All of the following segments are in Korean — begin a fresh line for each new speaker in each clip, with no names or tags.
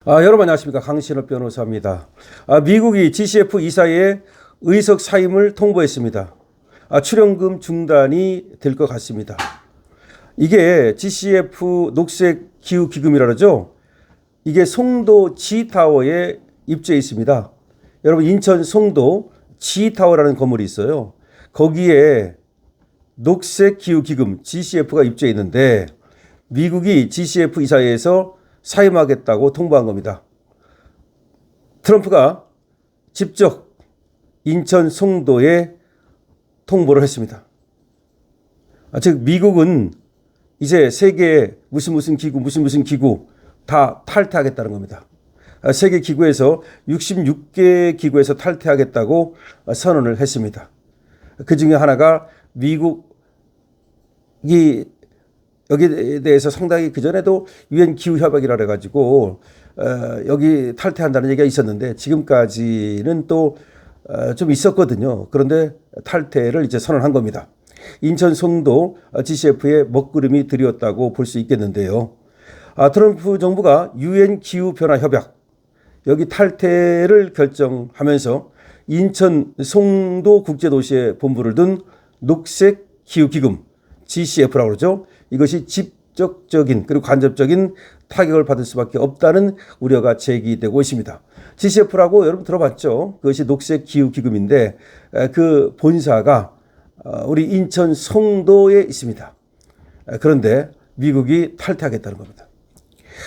여러분 안녕하십니까. 강신업 변호사입니다. 미국이 GCF 이사회에 의석 사임을 통보했습니다. 출연금 중단이 될 것 같습니다. 이게 GCF 녹색 기후 기금이라 그러죠. 이게 송도 G타워에 입주해 있습니다. 여러분 인천 송도 G타워라는 건물이 있어요. 거기에 녹색 기후 기금 GCF가 입주해 있는데 미국이 GCF 이사회에서 사임하겠다고 통보한 겁니다. 트럼프가 직접 인천 송도에 통보를 했습니다. 즉 미국은 이제 세계 무슨 기구 다 탈퇴하겠다는 겁니다. 세계 기구에서 66개 기구에서 탈퇴하겠다고 선언을 했습니다. 그 중에 하나가 미국이 여기에 대해서 상당히 그전에도 유엔 기후협약이라 해가지고 여기 탈퇴한다는 얘기가 있었는데 지금까지는 또 좀 있었거든요. 그런데 탈퇴를 이제 선언한 겁니다. 인천 송도 GCF의 먹구름이 들이었다고 볼 수 있겠는데요. 트럼프 정부가 유엔 기후변화협약 여기 탈퇴를 결정하면서 인천 송도 국제도시에 본부를 둔 녹색 기후기금 GCF라고 그러죠. 이것이 직접적인 그리고 간접적인 타격을 받을 수밖에 없다는 우려가 제기되고 있습니다. GCF라고 여러분 들어봤죠? 그것이 녹색 기후 기금인데 그 본사가 우리 인천 송도에 있습니다. 그런데 미국이 탈퇴하겠다는 겁니다.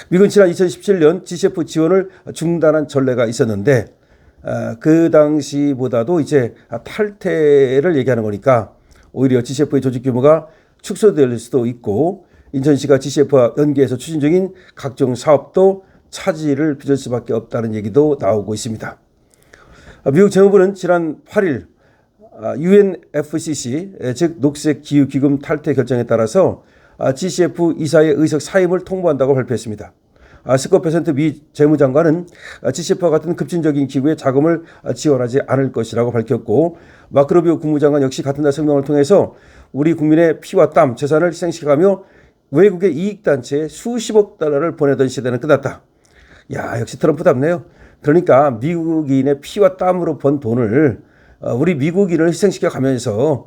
미국은 지난 2017년 GCF 지원을 중단한 전례가 있었는데 그 당시보다도 이제 탈퇴를 얘기하는 거니까 오히려 GCF의 조직 규모가 축소될 수도 있고 인천시가 GCF와 연계해서 추진 중인 각종 사업도 차질을 빚을 수밖에 없다는 얘기도 나오고 있습니다. 미국 재무부는 지난 8일 UNFCC 즉 녹색 기후 기금 탈퇴 결정에 따라서 GCF 이사의 의석 사임을 통보한다고 발표했습니다. 스콧 베센트 미 재무장관은 GCF와 같은 급진적인 기구에 자금을 지원하지 않을 것이라고 밝혔고 마크 루비오 국무장관 역시 같은 날 성명을 통해서 우리 국민의 피와 땀, 재산을 희생시켜가며 외국의 이익단체에 수십억 달러를 보내던 시대는 끝났다. 야, 역시 트럼프답네요. 그러니까 미국인의 피와 땀으로 번 돈을 우리 미국인을 희생시켜 가면서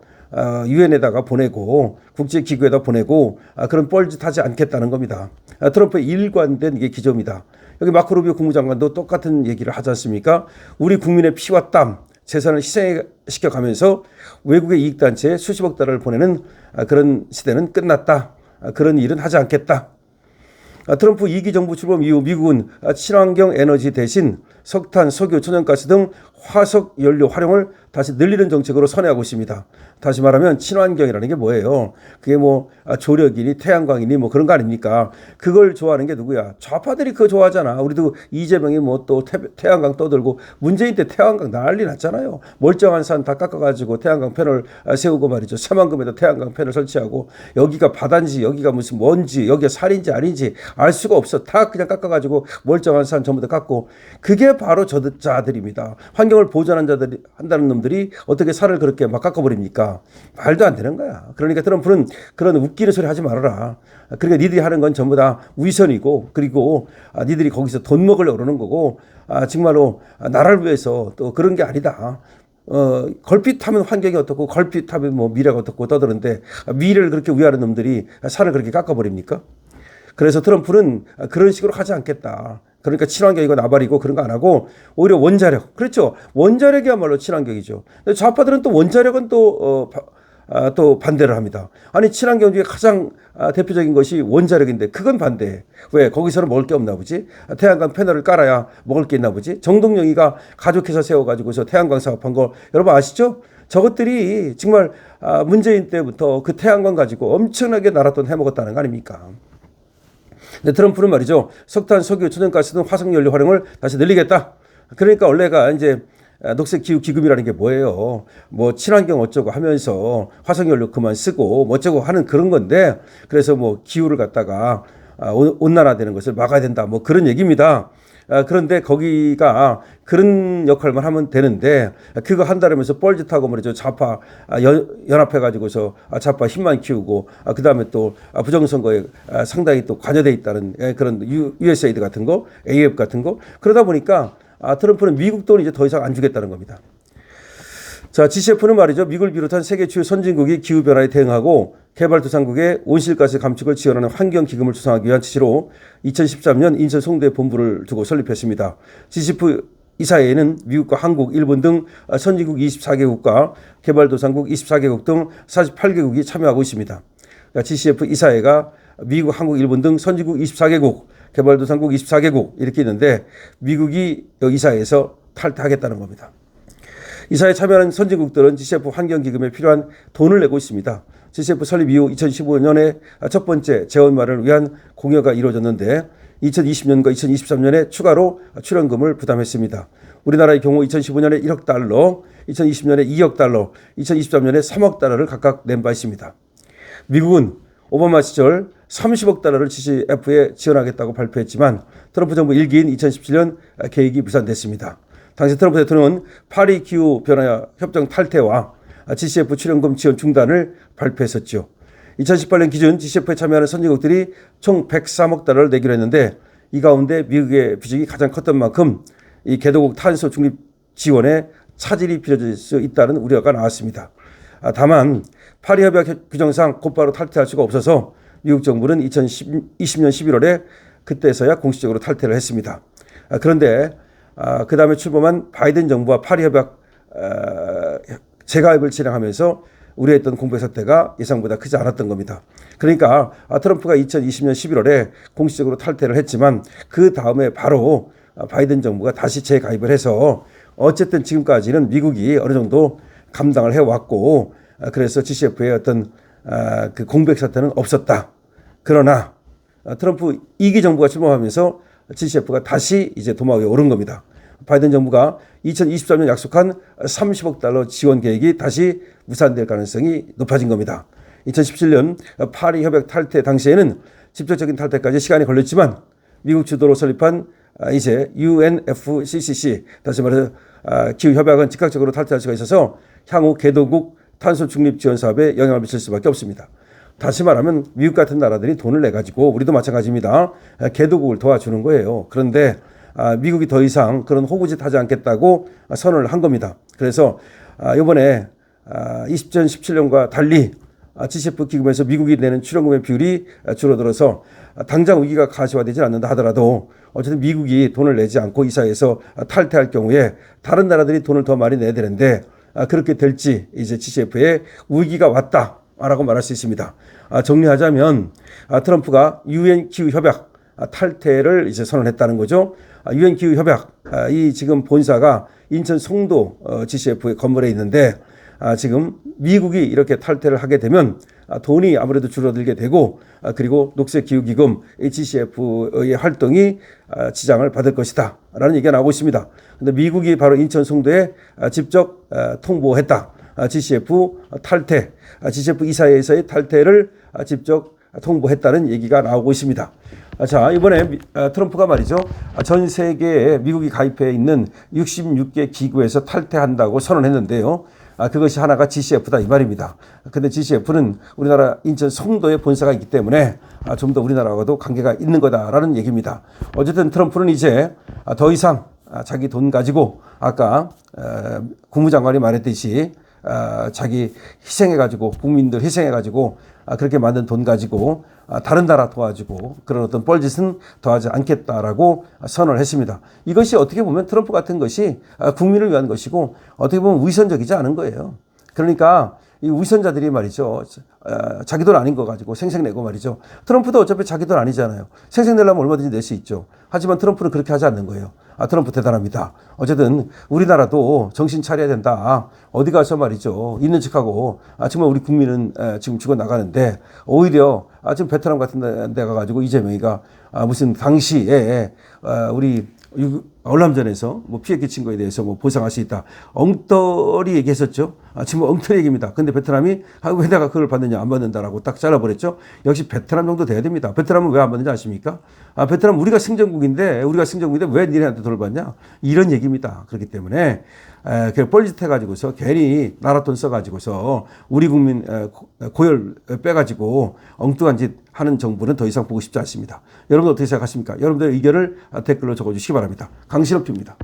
유엔에다가 보내고 국제기구에다 보내고 그런 뻘짓하지 않겠다는 겁니다. 트럼프의 일관된 이게 기조입니다. 여기 마크 루비오 국무장관도 똑같은 얘기를 하지 않습니까? 우리 국민의 피와 땀, 재산을 희생시켜 가면서 외국의 이익단체에 수십억 달러를 보내는 그런 시대는 끝났다. 그런 일은 하지 않겠다. 트럼프 2기 정부 출범 이후 미국은 친환경 에너지 대신 석탄, 석유, 천연가스 등 화석 연료 활용을 다시 늘리는 정책으로 선회하고 있습니다. 다시 말하면 친환경이라는 게 뭐예요? 그게 뭐 조력이니 태양광이니 뭐 그런 거 아닙니까? 그걸 좋아하는 게 누구야? 좌파들이 그거 좋아하잖아. 우리도 이재명이 뭐 또 태양광 떠들고 문재인 때 태양광 난리 났잖아요. 멀쩡한 산 다 깎아가지고 태양광 패널 세우고 말이죠. 새만금에도 태양광 패널 설치하고 여기가 바다인지 여기가 무슨 뭔지 여기가 산인지 아닌지 알 수가 없어. 다 그냥 깎아가지고 멀쩡한 산 전부 다 깎고 그게 바로 저자들입니다. 환경을 보존한 자들이 한다는 놈들이 어떻게 산을 그렇게 막 깎아버립니까? 말도 안 되는 거야. 그러니까 트럼프는 그런 웃기는 소리 하지 말아라. 그러니까 니들이 하는 건 전부 다 위선이고 그리고 니들이 거기서 돈 먹으려고 그러는 거고 정말로 나라를 위해서 또 그런 게 아니다. 걸핏하면 환경이 어떻고 걸핏하면 뭐 미래가 어떻고 떠드는데 미래를 그렇게 위하는 놈들이 산을 그렇게 깎아버립니까? 그래서 트럼프는 그런 식으로 하지 않겠다. 그러니까 친환경이고 나발이고 그런 거 안 하고 오히려 원자력. 그렇죠. 원자력이야말로 친환경이죠. 좌파들은 또 원자력은 또 반대를 합니다. 아니 친환경 중에 가장 대표적인 것이 원자력인데 그건 반대해. 왜? 거기서는 먹을 게 없나 보지? 태양광 패널을 깔아야 먹을 게 있나 보지? 정동영이가 가족회사 세워가지고서 태양광 사업한 거 여러분 아시죠? 저것들이 정말 문재인 때부터 그 태양광 가지고 엄청나게 나라 돈 해먹었다는 거 아닙니까? 근데 트럼프는 말이죠. 석탄, 석유, 천연가스 등 화석연료 활용을 다시 늘리겠다. 그러니까 원래가 이제 녹색 기후 기금이라는 게 뭐예요? 뭐 친환경 어쩌고 하면서 화석연료 그만 쓰고 뭐 어쩌고 하는 그런 건데 그래서 뭐 기후를 갖다가 온난화되는 것을 막아야 된다. 뭐 그런 얘기입니다. 그런데 거기가 그런 역할만 하면 되는데 그거 한다면서 뻘짓하고 말이죠. 좌파 연합해가지고서 좌파 힘만 키우고 그다음에 또 부정선거에 상당히 또 관여돼 있다는 그런 USAID 같은 거, AF 같은 거 그러다 보니까 트럼프는 미국 돈 이제 더 이상 안 주겠다는 겁니다. 자, GCF는 말이죠. 미국을 비롯한 세계 주요 선진국이 기후변화에 대응하고 개발도상국의 온실가스 감축을 지원하는 환경기금을 조성하기 위한 취지로 2013년 인천 송도에 본부를 두고 설립했습니다. GCF 이사회에는 미국과 한국, 일본 등 선진국 24개국과 개발도상국 24개국 등 48개국이 참여하고 있습니다. GCF 이사회가 미국, 한국, 일본 등 선진국 24개국, 개발도상국 24개국 이렇게 있는데 미국이 이사회에서 탈퇴하겠다는 겁니다. 이사에 참여하는 선진국들은 GCF 환경기금에 필요한 돈을 내고 있습니다. GCF 설립 이후 2015년에 첫 번째 재원마련을 위한 공여가 이루어졌는데 2020년과 2023년에 추가로 출연금을 부담했습니다. 우리나라의 경우 2015년에 1억 달러, 2020년에 2억 달러, 2023년에 3억 달러를 각각 낸 바 있습니다. 미국은 오바마 시절 30억 달러를 GCF에 지원하겠다고 발표했지만 트럼프 정부 1기인 2017년 계획이 무산됐습니다. 당시 트럼프 대통령은 파리 기후변화 협정 탈퇴와 GCF 출연금 지원 중단을 발표했었죠. 2018년 기준 GCF에 참여하는 선진국들이 총 103억 달러를 내기로 했는데 이 가운데 미국의 비중이 가장 컸던 만큼 이 개도국 탄소 중립 지원에 차질이 빚어질 수 있다는 우려가 나왔습니다. 다만 파리 협약 규정상 곧바로 탈퇴할 수가 없어서 미국 정부는 2020년 11월에 그때서야 공식적으로 탈퇴를 했습니다. 그런데 그 다음에 출범한 바이든 정부와 파리 협약 재가입을 진행하면서 우려했던 공백 사태가 예상보다 크지 않았던 겁니다. 그러니까 트럼프가 2020년 11월에 공식적으로 탈퇴를 했지만 그 다음에 바로 바이든 정부가 다시 재가입을 해서 어쨌든 지금까지는 미국이 어느 정도 감당을 해왔고 그래서 GCF의 어떤 그 공백 사태는 없었다. 그러나 트럼프 2기 정부가 출범하면서 GCF가 다시 이제 도마 위에 오른 겁니다. 바이든 정부가 2023년 약속한 30억 달러 지원 계획이 다시 무산될 가능성이 높아진 겁니다. 2017년 파리 협약 탈퇴 당시에는 직접적인 탈퇴까지 시간이 걸렸지만 미국 주도로 설립한 이제 UNFCCC 다시 말해서 기후 협약은 즉각적으로 탈퇴할 수가 있어서 향후 개도국 탄소 중립 지원 사업에 영향을 미칠 수밖에 없습니다. 다시 말하면 미국 같은 나라들이 돈을 내 가지고 우리도 마찬가지입니다. 개도국을 도와주는 거예요. 그런데 미국이 더 이상 그런 호구짓 하지 않겠다고 선언을 한 겁니다. 그래서 이번에 2017년과 달리 GCF 기금에서 미국이 내는 출연금의 비율이 줄어들어서 당장 위기가 가시화되지 않는다 하더라도 어쨌든 미국이 돈을 내지 않고 이사회에서 탈퇴할 경우에 다른 나라들이 돈을 더 많이 내야 되는데 그렇게 될지 이제 GCF에 위기가 왔다라고 말할 수 있습니다. 정리하자면 트럼프가 UN 기후 협약 탈퇴를 이제 선언했다는 거죠. UN 기후 협약 이 지금 본사가 인천 송도 GCF 건물에 있는데 지금 미국이 이렇게 탈퇴를 하게 되면 돈이 아무래도 줄어들게 되고 그리고 녹색기후기금 GCF의 활동이 지장을 받을 것이다 라는 얘기가 나오고 있습니다. 그런데 미국이 바로 인천 송도에 직접 통보했다. GCF 탈퇴, GCF 이사회에서의 탈퇴를 직접 통보했다는 얘기가 나오고 있습니다. 자, 이번에 트럼프가 말이죠. 전 세계에 미국이 가입해 있는 66개 기구에서 탈퇴한다고 선언했는데요. 그것이 하나가 GCF다 이 말입니다. 근데 GCF는 우리나라 인천 송도에 본사가 있기 때문에 좀 더 우리나라와도 관계가 있는 거다라는 얘기입니다. 어쨌든 트럼프는 이제 더 이상 자기 돈 가지고 아까 국무장관이 말했듯이 자기 희생해가지고 국민들 희생해가지고 그렇게 만든 돈 가지고 다른 나라 도와주고 그런 어떤 뻘짓은 더하지 않겠다라고 선언을 했습니다. 이것이 어떻게 보면 트럼프 같은 것이 국민을 위한 것이고 어떻게 보면 위선적이지 않은 거예요. 그러니까 이 위선자들이 말이죠. 자기 돈 아닌 거 가지고 생색내고 말이죠. 트럼프도 어차피 자기 돈 아니잖아요. 생색내려면 얼마든지 낼 수 있죠. 하지만 트럼프는 그렇게 하지 않는 거예요. 트럼프 대단합니다. 어쨌든 우리나라도 정신 차려야 된다. 어디 가서 말이죠. 있는 척하고 정말 우리 국민은 지금 죽어나가는데 오히려 지금 베트남 같은 데 가가지고 이재명이가 무슨 당시에 우리 월남전에서 뭐 피해 끼친 거에 대해서 뭐 보상할 수 있다. 엉터리 얘기했었죠. 지금 엉터리 얘기입니다. 근데 베트남이 왜 내가 그걸 받느냐 안 받는다라고 딱 잘라버렸죠. 역시 베트남 정도 돼야 됩니다. 베트남은 왜 안 받는지 아십니까? 베트남 우리가 승전국인데 왜 니네한테 돈을 받냐? 이런 얘기입니다. 그렇기 때문에 그 뻘짓해가지고서 괜히 나라 돈 써가지고서 우리 국민 고열 빼가지고 엉뚱한 짓 하는 정부는 더 이상 보고 싶지 않습니다. 여러분 어떻게 생각하십니까? 여러분들의 의견을 댓글로 적어주시기 바랍니다. 강신업 뷰입니다.